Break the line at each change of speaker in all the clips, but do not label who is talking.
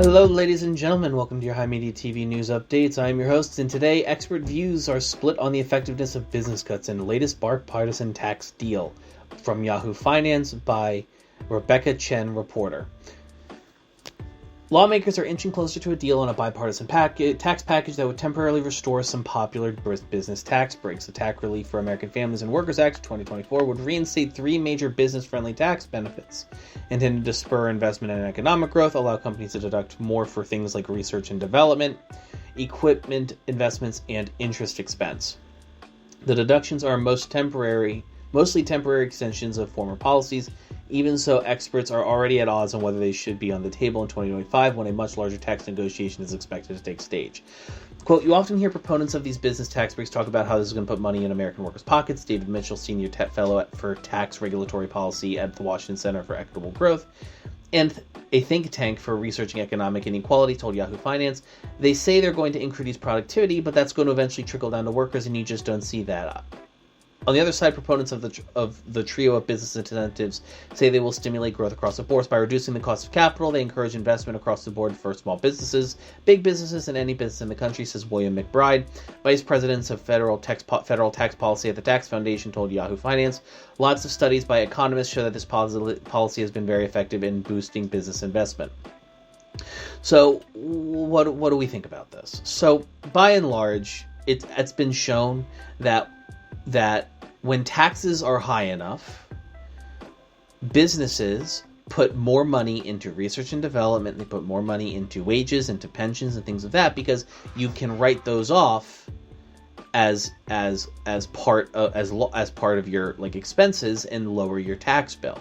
Hello ladies and gentlemen, welcome to your HIMediaTV news updates. I am your host, and today expert views are split on the effectiveness of business cuts and the latest bipartisan tax deal. From Yahoo Finance by Rebecca Chen, reporter. Lawmakers are inching closer to a deal on a bipartisan tax package that would temporarily restore some popular business tax breaks. The Tax Relief for American Families and Workers Act of 2024 would reinstate three major business-friendly tax benefits intended to spur investment and economic growth, allow companies to deduct more for things like research and development, equipment investments, and interest expense. The deductions are mostly temporary extensions of former policies. Even so, experts are already at odds on whether they should be on the table in 2025 when a much larger tax negotiation is expected to take stage. Quote, you often hear proponents of these business tax breaks talk about how this is going to put money in American workers' pockets. David Mitchell, Senior Fellow for Tax Regulatory Policy at the Washington Center for Equitable Growth, and a think tank for researching economic inequality, told Yahoo Finance, they say they're going to increase productivity, but that's going to eventually trickle down to workers, and you just don't see that. On the other side, proponents of the trio of business incentives say they will stimulate growth across the board. By reducing the cost of capital, they encourage investment across the board for small businesses, big businesses, and any business in the country, says William McBride, Vice President of Federal Tax Policy at the Tax Foundation, told Yahoo Finance. Lots of studies by economists show that this policy has been very effective in boosting business investment. So, what do we think about this? So, by and large, it's been shown that when taxes are high enough, businesses put more money into research and development, they put more money into wages, into pensions, and things of that, because you can write those off as part of your expenses and lower your tax bill.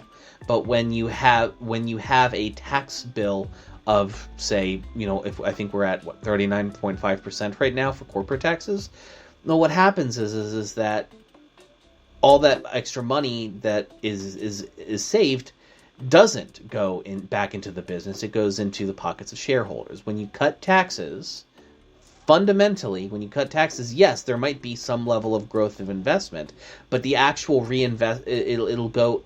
But when you have a tax bill of, say, if I think we're at 39.5% right now for corporate taxes. No, what happens is that all that extra money that is saved doesn't go back into the business. It goes into the pockets of shareholders. When you cut taxes, fundamentally, yes, there might be some level of growth of investment, but the actual it'll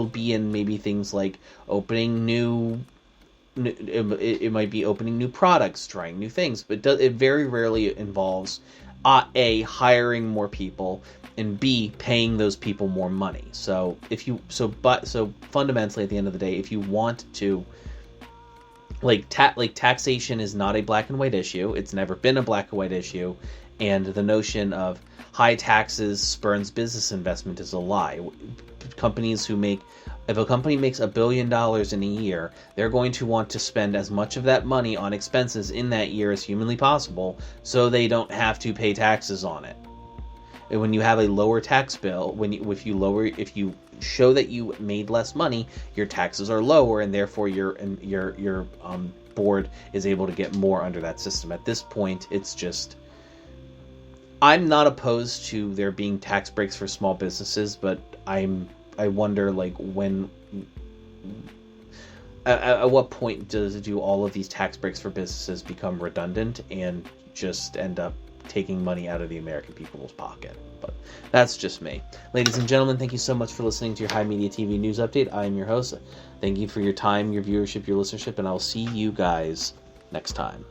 be in maybe things like opening new. It might be opening new products, trying new things, but it very rarely involves A, hiring more people, and B, paying those people more money. So fundamentally, at the end of the day, if you want to, taxation is not a black and white issue. It's never been a black and white issue, and the notion of high taxes spurns business investment is a lie. If a company makes $1 billion in a year, they're going to want to spend as much of that money on expenses in that year as humanly possible, so they don't have to pay taxes on it. And when you have a lower tax bill, if you show that you made less money, your taxes are lower, and therefore your board is able to get more under that system. At this point, it's just, I'm not opposed to there being tax breaks for small businesses, but I wonder, at what point do all of these tax breaks for businesses become redundant and just end up taking money out of the American people's pocket? But that's just me. Ladies and gentlemen, thank you so much for listening to your HIMediaTV news update. I am your host. Thank you for your time, your viewership, your listenership, and I'll see you guys next time.